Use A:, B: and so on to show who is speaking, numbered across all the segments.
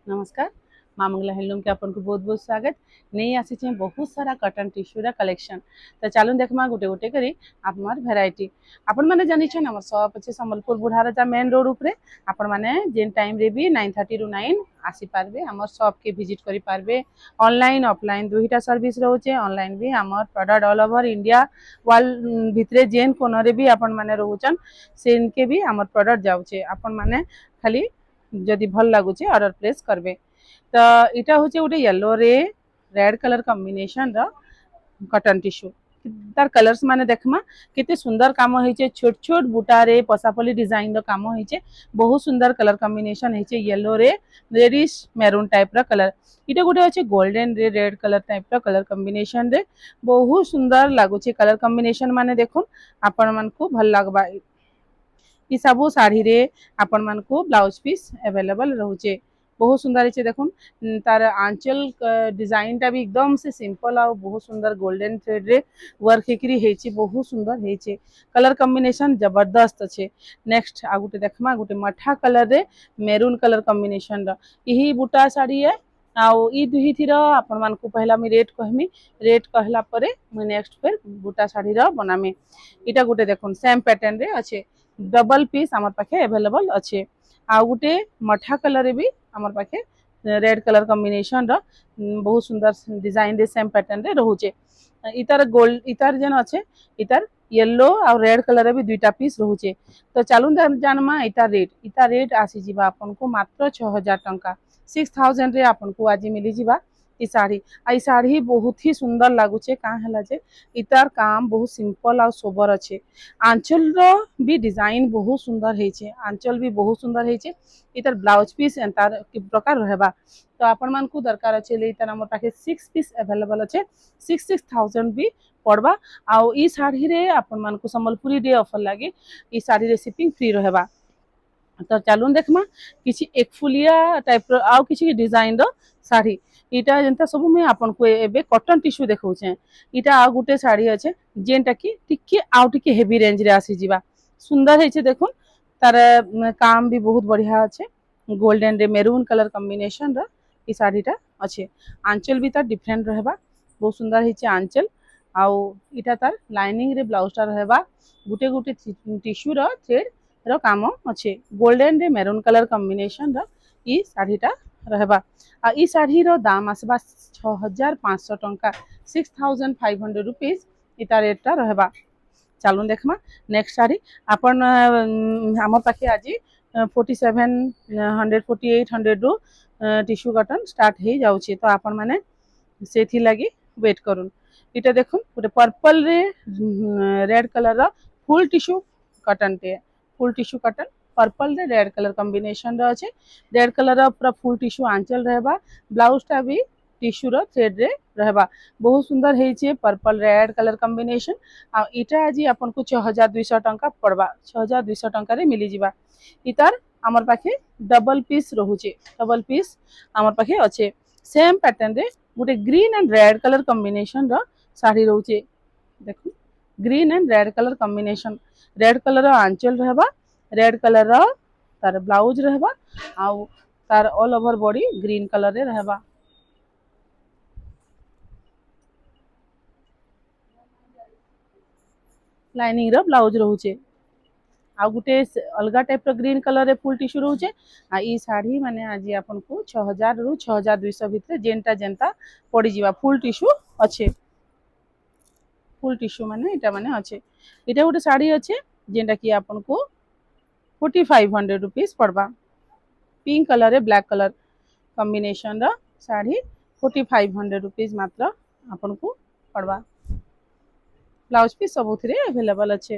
A: नमस्कार। माँ मंगला हैंडलूम के आपन को बहुत बहुत स्वागत। नहीं आसी बहुत सारा कटन टिश्यूर कलेक्शन। तो चलून देखमा गोटे गोटे करी आपमर भेराइटी। आपण माने जानि छन हमर शॉप अछि संबलपुर बुढ़ाराजा मेन रोड उपरे। आपण माने जेन टाइम रे भी 9:30 ରୁ 9 आसी पारबे हमर शॉप के विजिट करि पारबे। ऑनलाइन ऑफलाइन दुईटा सर्विस रहउचे। ऑनलाइन भी हमर product all over India world भितरे जेन कोन रे भी आपण माने रहउचन सेन के भी हमर प्रोडक्ट जाउचे। आपण माने खाली जदि भल लागुचे ऑर्डर प्लेस करबे। तो इटा होचे गोटे येलो रे रेड कलर कॉम्बिनेशन रो कॉटन टिश्यू। तार कलर्स माने देखमा केते सुंदर काम होइचे। छोट छोट बूटा रे पसापली डिजाइन रो काम होइचे। बहुत सुंदर कलर कॉम्बिनेशन होइचे येलो रे रेडिश मैरून टाइप रो कलर। इटा गोटे होचे गोल्डन रे रेड कलर टाइप रो कलर कॉम्बिनेशन रे बहुत सुंदर लागुचे। कलर कॉम्बिनेशन माने देखुन आपण मन को भल लागबा। ई सबू शाढ़ी रे आपण मन को ब्लाउज पीस अवेलेबल रहउचे। बहुत सुंदर है देखुन तार आंचल डिजाइन टा भी एकदम से सिंपल आ बहुत सुंदर गोल्डन थ्रेड रे वर्क हेकरी हेची। बहुत सुंदर हेचे कलर कॉम्बिनेशन जबरदस्त अच्छे। नेक्स्ट आ गुटे देखमा गुटे मठा कलर रे मेरून कलर कॉम्बिनेशन रो यही बूटा साड़ी है। आउ ई दुही थीर आपण मन को पहला मी रेट कहमी। रेट कहला परे मैं नेक्स्ट फिर बूटा साड़ी रो बनामी। इटा गुटे देखुन सेम पैटर्न रे अच्छे डबल पीस आमर पाखे अवेलेबल अच्छे। आ गुटे मठा कलर भी आमर पाखे रेड कलर कॉम्बिनेशन रो बहुत सुंदर डिजाइन रे सेम पैटर्न रे रहउचे। इतार गोल्ड इतार जेन अच्छे इतार येलो और रेड कलर भी दुईटा पीस रहउचे। तो चलून जानमा इतार रेट आसी जिबा आपन को मात्र 6000 टंका 6000 रे आपन को आज मिली जिबा ई साड़ी। आई साड़ी बहुत ही सुंदर लागुचे का हला जे इतार काम बहुत सिंपल और सोबर अच्छे। आंचल रो भी डिजाइन बहुत सुंदर हेचे। आंचल भी बहुत सुंदर हेचे। इतार ब्लाउज पीस एंतार कि प्रकार रहबा। तो आपण मन को दरकार अच्छे ले इतार हमर पाखे 6 पीस अवेलेबल अच्छे। 6000 भी पड़बा। आउ ई साड़ी रे आपण मन को संबलपुरी डे ऑफर लागे ई साड़ी रे शिपिंग फ्री रहबा। तो चलून देखमा किछि एक फुलिया टाइप रो आउ किछि डिजाइन रो साड़ी। इटा जेंता सब मैं आपन को एबे कॉटन टिश्यू देखौछे। इटा आ गुटे साड़ी अच्छे जेंटा कि टिके आउ टिके हेवी रेंज रे आसी जिबा। सुंदर हेचे देखुन तार काम भी बहुत बढ़िया अच्छे। गोल्डन रे मेरून कलर कॉम्बिनेशन रो ई साड़ीटा अच्छे। आंचल भी तार डिफरेंट रहबा। बहुत सुंदर हेचे आंचल। आउ इटा तार लाइनिंग रे ब्लाउज टा रहबा। गुटे गुटे टिश्यू रो थ्रेड रो काम अच्छे। गोल्डन रे मेरून कलर कॉम्बिनेशन रो ई साड़ीटा रहबा। आ ई साड़ी रो दाम आसबा 6500 टंका 6500 रुपीस इता रेटटा रहबा। चलून देखमा नेक्स्ट साड़ी आपण हमर पाखे आज 4700 4800 रु टिश्यू कॉटन स्टार्ट हे जाउची। तो आपण माने सेथि लागि वेट करूँ। इटा देखुन गोटे पर्पल रे रेड कलर रो फुल टिश्यू कॉटन टे फुल टिश्यू कॉटन पर्पल रे रेड कलर कॉम्बिनेशन रो अछि। रेड कलर रो पूरा फुल टिश्यू आंचल रहबा। ब्लाउज टा भी टिश्यू रो थ्रेड रे रहबा। बहुत सुंदर हेचे पर्पल रेड कलर कॉम्बिनेशन। आ इटा आज आपन को 6200 टंका पड़बा। 6200 टंका रे मिली जिबा। इतार हमर पाखे डबल पीस रहउचे। डबल पीस हमर पाखे अच्छे। सेम पैटर्न रे गुटे green and red colour combination रो साड़ी रहउचे। देखु green and red colour combination. Red colour रो आंचल रहबा। रेड कलर रो तार ब्लाउज रहबा। आउ तार all over body green colour रे रहबा। लाइनिंग रो ब्लाउज रहउचे। आ गुटे अलगा टाइप रो ग्रीन कलर रे फुल टिश्यू रहउचे। आ ई साड़ी माने आज आपन को 6000 रु 6200 भितरे जेंटा जेंता पड़ी जिबा। फुल टिश्यू अच्छे। फुल टिश्यू माने इटा माने अच्छे। इटा गुटे साड़ी अच्छे जेंटा कि आपन को 4500 रुपीस पड़बा। पिंक कलर रे ब्लैक कलर कॉम्बिनेशन रो साड़ी 4500 रुपीस मात्र आपन को पड़बा। ब्लाउज पीस सबुथिरे अवेलेबल अच्छे।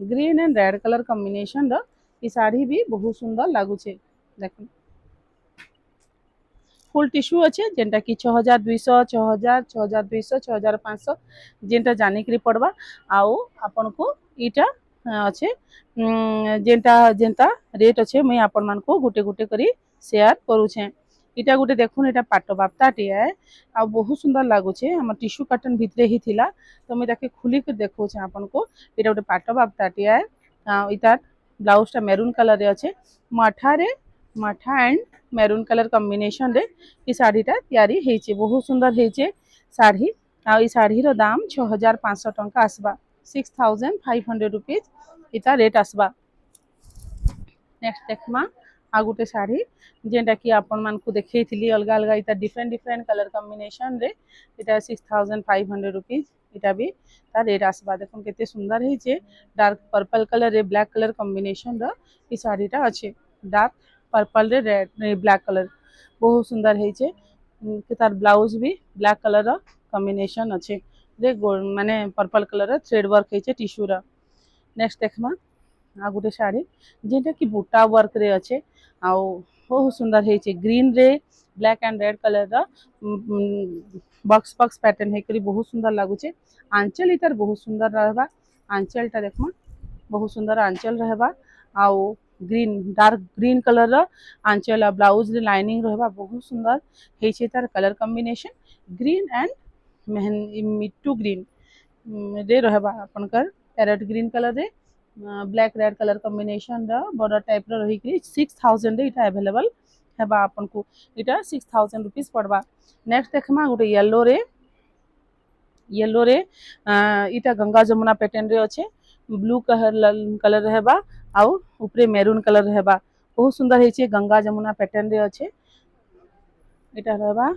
A: Green and red colour combination रो ई साड़ी भी बहुत सुंदर लागुचे। देखो फुल टिश्यू अच्छे जेंटा कि 6200 6000 6200 6500 जेंटा जानी करी पड़बा। आउ आपन को इटा अच्छे जेंटा जेंता रेट अच्छे मैं आपण मान को गुटे गुटे करी शेयर करूछे। इटा गुटे देखुन इटा पाटो बाप्ताटी है। आ बहुत सुंदर लागुचे। हमर टिश्यू कॉटन भितरे ही थिला तो मैं ताके खुली के देखौछे आपन को। इटा गुटे पाटो बाप्ताटी है। इतार ब्लाउज टा मेरून कलर रे अच्छे। मठा रे माठा एंड मेरून कलर कॉम्बिनेशन रे ई शाढ़ीटा तैयारी होइछे बहुत सुंदर होइछे शाढ़ी आ ई शाढ़ीर दाम 6500 टंका आसबा 6500 रुपीज इता रेट आसबा। नेक्स्ट देखमा आ गुटे शाढ़ी जेनटा कि आपण मानकु देखैथिली अलगा अलगा इता डिफरेंट डिफरेंट कलर कॉम्बिनेशन रे इता 6500 रुपीज इटा भी तार रेट आसबा देखुन केते सुंदर होइछे डार्क पर्पल कलर रे ब्लैक कलर कॉम्बिनेशन रो ई शाढ़ीटा अच्छे डार्क पर्पल रे रेड ब्लैक कलर बहुत सुंदर होइछे कि तार ब्लाउज भी ब्लैक कलर रो कॉम्बिनेशन अच्छे रे माने पर्पल कलर रो थ्रेड वर्क होइछे टिश्यू रो। नेक्स्ट देखमा आ गुटे शाढ़ी जेटा कि बूटा वर्क रे अच्छे आउ बहुत सुंदर होइछे ग्रीन रे ब्लैक एंड रेड कलर रो बॉक्स बॉक्स पैटर्न हेकरी बहुत सुंदर लागुचे आंचल इतर बहुत सुंदर रहबा आंचलटा देखमा बहुत सुंदर आंचल रहबा आउ ग्रीन डार्क ग्रीन कलर रो आंचल ब्लाउज रे लाइनिंग रहबा बहुत सुंदर हेइछे तार colour combination green and Mittu green रे रहबा आपनकर पैरेट ग्रीन कलर रे ब्लैक रेड कलर कॉम्बिनेशन रो बॉर्डर टाइप रो रही कि 6000 रे इटा अवेलेबल हेबा आपनको इटा 6000 रुपीस पड़बा। नेक्स्ट देखमा गुटे येलो रे इटा गंगा जमुना पैटर्न रे अच्छे ब्लू कलर रहबा आउ ऊपरे मेरून कलर रहबा बहुत सुंदर हेइछे गंगा जमुना पैटर्न रे अच्छे इटा रहबा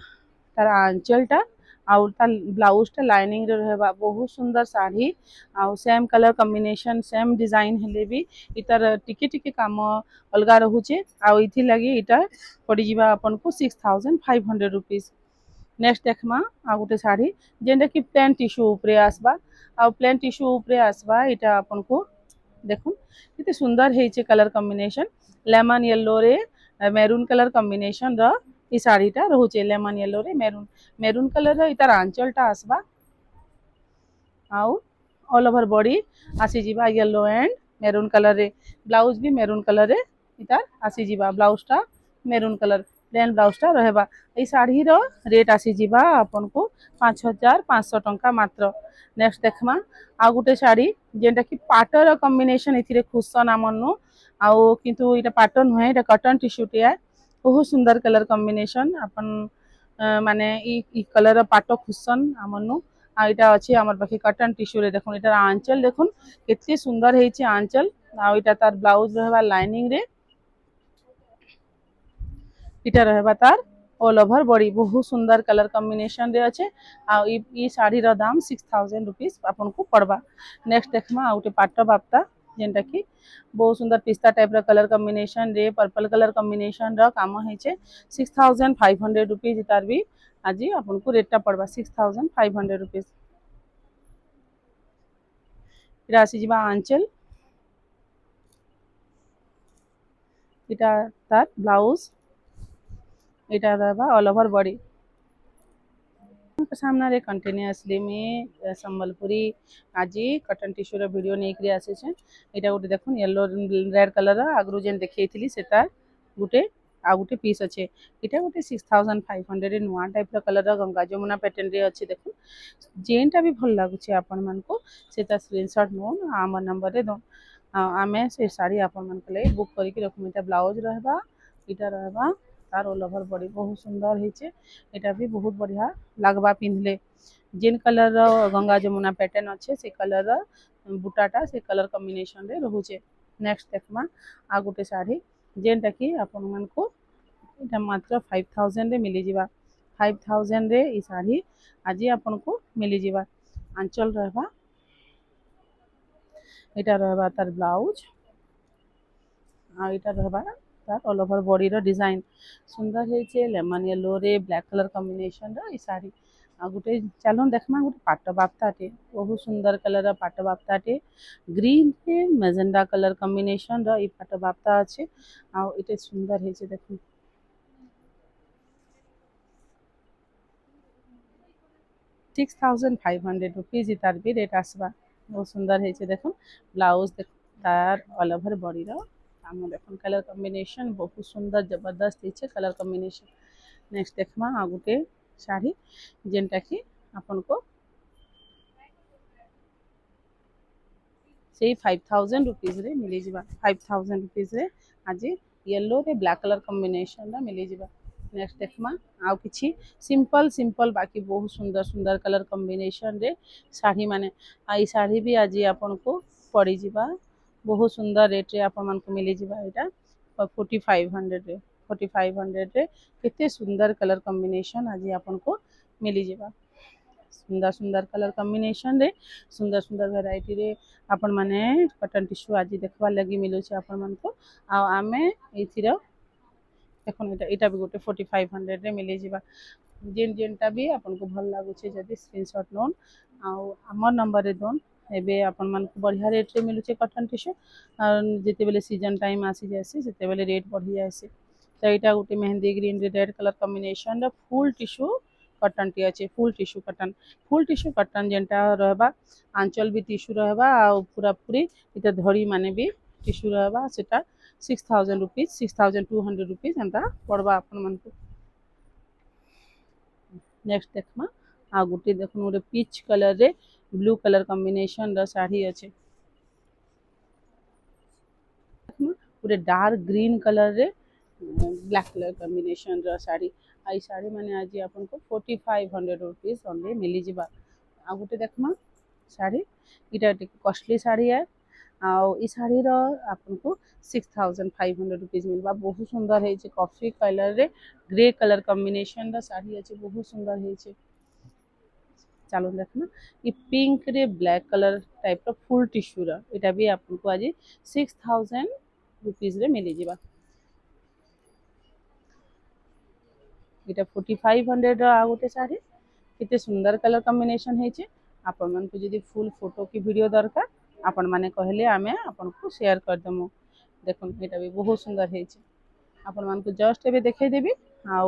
A: तार आंचलटा आउ तार ब्लाउजटा लाइनिंग रे रहबा बहुत सुंदर शाढ़ी आउ same colour combination same design हेले भी इतार टिके टिके काम अलगा रहुचे आउ इथि लगी इटा पड़ी जिबा आपनको 6500 रुपीस। नेक्स्ट देखमा आ गुटे शाढ़ी जेनटा कि प्लेन टिश्यू ऊपरे आसबा आ प्लेन टिश्यू ऊपरे आसबा इटा आपनको देखुन केते सुंदर हेइछे कलर कॉम्बिनेशन लेमन येलो रे मेरून कलर कॉम्बिनेशन रो ई शाढ़ीटा रहुचे लेमन येलो रे मेरून मेरून कलर रो इतार आंचलटा आसबा आउ ऑल ओवर बॉडी आसी जिबा येलो एंड मेरून कलर रे ब्लाउज भी मेरून कलर रे इतार आसी जिबा ब्लाउजटा मेरून कलर प्लेन ब्लाउजटा रहबा ई शाढ़ी रो रेट आसी जिबा आपनको 5500 टंका मात्र। नेक्स्ट देखमा आ गुटे शाढ़ी जेनटा कि पाटर कॉम्बिनेशन इथिरे खुसन आमनु आउ किंतु इटा पाटर नुहे इटा कॉटन टिश्यू टिया बहुत सुंदर कलर कॉम्बिनेशन अपन माने ई कलर पाटो खुसन आमनु आ इटा अछि हमर पाखे कॉटन टिश्यू रे देखुन इटार आंचल देखुन केते सुंदर हेइछे आंचल आ इटा तार ब्लाउज रहबा लाइनिंग रे इटा रहबा तार ऑल ओवर बॉडी बहुत सुंदर कलर कॉम्बिनेशन रे अच्छे आ ई शाढ़ी रो दाम 6000 रुपीस आपनको पड़बा। नेक्स्ट देखमा आउटे पाट बाप्ता जेनटा कि बहुत सुंदर पिस्ता टाइप रो कलर कॉम्बिनेशन रे पर्पल कलर कॉम्बिनेशन रो काम हेइछे 6500 रुपीस तार भी आज आपनको रेटटा पड़बा 6500 रुपीस। इटा आसी जिबा आंचल इटा तार ब्लाउज इटा रहबा ऑल ओवर बॉडी सामना रे कंटिन्यूअसली में संबलपुरी आज कटन टिश्यू रो वीडियो नै करी आसे छे एटा गुटे देखुन येलो रेड कलर आगरु जेन देखैथिली सेटा गुटे आ गुटे पीस अच्छे इटा गुटे 6500 रे नुआ टाइप रो कलर गंगा जमुना पैटर्न रे अच्छे देखुन जेनटा भी भल लागुचे आपन मन को सेटा स्क्रीनशॉट नो हमर नंबर रे दो आमे से साड़ी आपन मन के बुक करी के रखु इटा ब्लाउज रहबा इटा रहबा तार ऑल ओवर बॉडी बहुत सुंदर हेचे एटा भी बहुत बढ़िया लागबा पिंधले जेन कलर रो गंगा जमुना पैटर्न अच्छे से कलर बुटाटा से कलर कॉम्बिनेशन रे रहुचे। नेक्स्ट देखमा आ गुटे शाढ़ी जेनटा कि आपन मन को इटा मात्र 5000 रे मिली जिबा 5000 रे ई शाढ़ी आज आपन को मिली जिबा आंचल रहबा इटा रहबा तार ब्लाउज आ इटा रहबा तार ऑल ओवर बॉडी रो डिजाइन सुंदर हेचे लेमन येलो रे ब्लैक कलर कॉम्बिनेशन रो ई शाढ़ी आ गुटे चलो देखमा गुटे पाट बाप्ताटे बहुत सुंदर कलर पाट बाप्ताटे ग्रीन रे मेजेंडा कलर कॉम्बिनेशन रो ई पाट बाप्ता अच्छे आ इटे सुंदर हेचे देखुन 6500 रुपीज इतार भी रेट आसबा बहुत सुंदर हेचे देखुन ब्लाउज देख तार ऑल ओवर बॉडी रो काम देखुन कलर कॉम्बिनेशन बहुत सुंदर जबरदस्त हेचे कलर कॉम्बिनेशन। नेक्स्ट देखमा आ गुटे शाढ़ी जेनटा कि आपन को से 5000 रुपीज रे मिली जिबा 5000 रुपीज रे आज येलो रे ब्लैक कलर कॉम्बिनेशन रा मिली जिबा। नेक्स्ट देखमा आउ किछि सिंपल सिंपल बाकी बहुत सुंदर सुंदर कलर कॉम्बिनेशन रे साड़ी माने आई साड़ी भी आज आपन को पड़ी जिबा। बहुत सुंदर रेट रे आपन मन को मिली जिबा। एटा 4500 रे 4500 रे केते सुंदर कलर कॉम्बिनेशन आज आपन को मिली जिबा। सुंदर सुंदर कलर कॉम्बिनेशन रे सुंदर सुंदर वैरायटी रे आपण माने कॉटन टिश्यू आज देखबार लगी मिलू छै आपण मन को। आ आमे एथिर देखो एटा भी गोटे 4500 रे मिली जिबा। जेन जेनटा भी आपन को भल लागु छै जदी स्क्रीनशॉट लोन आ हमर नंबर रे दोन एबे आपण मन को बढ़िया रेट रे मिलू छै कॉटन टिश्यू। जेते बेले सीजन टाइम आसी जायसी सेते बेले रेट बढ़ी जायसी। तो एटा गोटे मेहंदी ग्रीन रे रेड कलर कॉम्बिनेशन रे फुल टिश्यू कॉटन टी अछि। फुल टिश्यू कॉटन जेनटा रहबा आंचल भी टिश्यू रहबा आ पूरा पूरी इता धड़ी माने भी टिश्यू रहबा सेटा 6000 रुपीस 6200 रुपीस एंता पड़बा अपन मन को। नेक्स्ट देखमा आ गुटे देखनु गोटे पीच कलर रे ब्लू कलर कॉम्बिनेशन रा साड़ी अछि। पूरे डार्क ग्रीन कलर रे ब्लैक कलर कॉम्बिनेशन रा साड़ी। आई साड़ी माने आज आपन को 4500 रुपीस ओनली मिली जिबा। आ गुटे देखमा साड़ी इटा कॉस्टली साड़ी है। आ ई साड़ी रो आपन को 6500 रुपीस मिलबा। बहुत सुंदर है छै कॉफी कलर रे ग्रे कलर कॉम्बिनेशन रा साड़ी अछि। बहुत सुंदर है छै। चलो देखना ये पिंक रे ब्लैक कलर टाइप रो फुल टिश्यू रा एटा भी आपन को आज 6000 रुपीस रे मिली जिबा। एटा 4500 रो आ गोटे साड़ी केते सुंदर कलर कॉम्बिनेशन है छै। आपन मन को जदी फुल फोटो की वीडियो दरकार आपन माने कहले आमे आपन को शेयर कर देमु। देखन एटा भी बहुत सुंदर है छै। आपन मन को जस्ट एबे देखाई देबी आ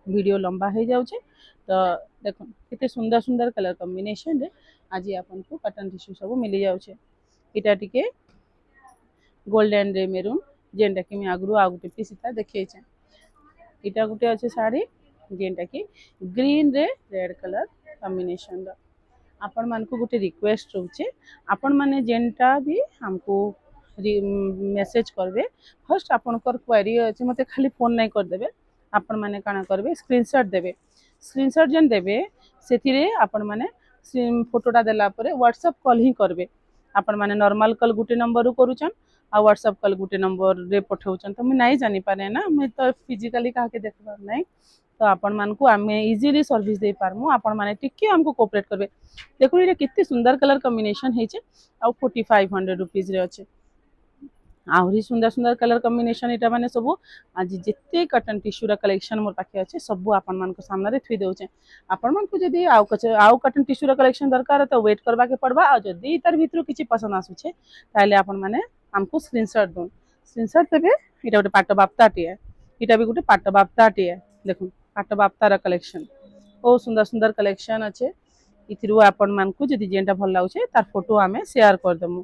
A: वीडियो लंबा हो जाउ छै। तो देखन केते सुंदर सुंदर कलर कॉम्बिनेशन रे आज आपन को कॉटन टिश्यू सब मिली जाउ छै। एटा टिके गोल्डन रे मेरून जेनटा कि मैं आगरू आ गुटे पीस इता देखै छै। एटा गुटे अछि साड़ी जेनटा कि ग्रीन रे रेड कलर कॉम्बिनेशन रा। आपण मन को गुटे रिक्वेस्ट रहउचे आपण माने जेनटा भी हमको मेसेज करबे फर्स्ट आपनकर क्वेरी अछि मते खाली फोन नहीं कर देबे। आपण माने काना करबे स्क्रीनशॉट देबे। स्क्रीनशॉट जेन देबे सेथिरे आपण माने फोटोटा देला परे व्हाट्सएप कॉल ही करबे। आपण माने नॉर्मल कॉल गुटे नंबर रु करूचन आ व्हाट्सएप कॉल गुटे नंबर रे पठाउचन। तो मैं नहीं जानि पारे ना मैं तो फिजिकली काहे के देखबार नहीं। तो आपण मान को आमे इजीली सर्विस दे पारमु। आपण माने टिके हमको कोऑपरेट करबे। देखो ये कितने सुंदर कलर कॉम्बिनेशन है छै आ 4500 रुपीस रे अछि। आहुरी सुंदर सुंदर कलर कॉम्बिनेशन एटा माने सब आज जिते कॉटन टिश्यू रा कलेक्शन मोर पाखे अछि सब आपण मान को सामने रे थुई देउचे। आपण मान को जदी आउ कॉटन टिश्यू रा कलेक्शन दरकार तो वेट करबा के पड़बा। आ जदी तार भितरु किछि पसंद आसु छे ताले आपण माने हमको स्क्रीनशॉट दोन। स्क्रीनशॉट देबे एटा गोटे पाट बाप्ताटी है। एटा भी गोटे पाट बाप्ताटी है। देखो पाट बाप्तार कलेक्शन बहुत सुंदर सुंदर कलेक्शन अच्छे। इथिरु आपण मान को जदी जेनटा भल लागुछे तार फोटो आमे शेयर कर देमु।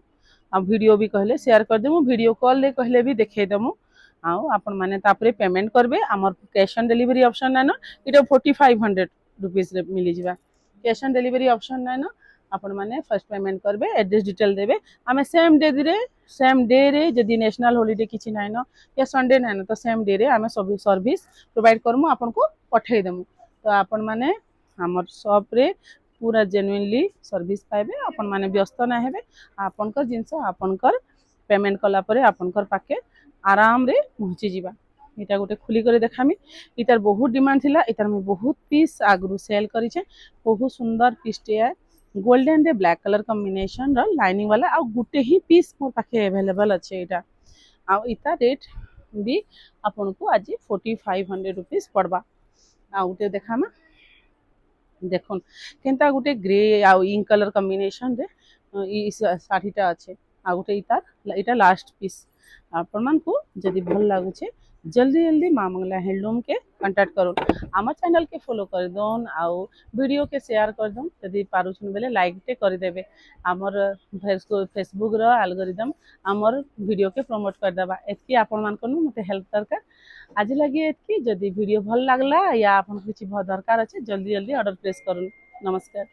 A: आ वीडियो भी कहले शेयर कर देमु। वीडियो कॉल ले कहले भी देखे देमु। आ आपण माने तापरे पेमेंट करबे। हमर कैश ऑन डिलीवरी ऑप्शन नै न इटा 4500 रुपीस रे मिली जिबा। कैश ऑन डिलीवरी ऑप्शन नै न आपण माने फर्स्ट पेमेंट करबे एड्रेस डिटेल देबे। आमे सेम डे रे जदी नेशनल हॉलिडे किछि नै न या संडे नै न तो सेम डे रे आमे सब सर्विस प्रोवाइड करमु आपण को पठै देमु। तो आपण माने हमर शॉप रे पूरा जेन्युइनली सर्विस पाइबे। आपण माने व्यस्त ना हेबे। आपनकर जिंस आपनकर पेमेंट कला परे आपनकर पाके आराम रे पहुंची जिबा। एटा गोटे खुली करे देखामी। इतार बहुत डिमांड थिला। इतार में बहुत पीस आगरू सेल करी छे। बहुत सुंदर पीस टे है। गोल्डन रे ब्लैक कलर कॉम्बिनेशन रो लाइनिंग वाला आ गुटे ही पीस मोर पाखे अवेलेबल अच्छे। एटा आ इता रेट भी आपन को आज 4500 रुपीस पड़बा। आ गुटे देखामा देखुन केनता गुटे ग्रे आ इंक कलर कॉम्बिनेशन रे ई साड़ीटा अच्छे। आ गुटे इटा लास्ट पीस आपण मान को जदी भल लागु छे जल्दी जल्दी मां मंगला हैंडलूम के कांटेक्ट करो। आम चैनल के फॉलो कर दोन आ वीडियो के शेयर कर दोन। जदी पारुछन बेले लाइक टे कर देबे। हमर फेसबुक रो एल्गोरिदम हमर वीडियो के प्रमोट कर देबा। एतकी आपण मान को मते हेल्प दरकार। आज लगी एतकी जदी वीडियो भल लागला या आपण किछि दरकार अछि जल्दी जल्दी ऑर्डर प्लेस करू। नमस्कार।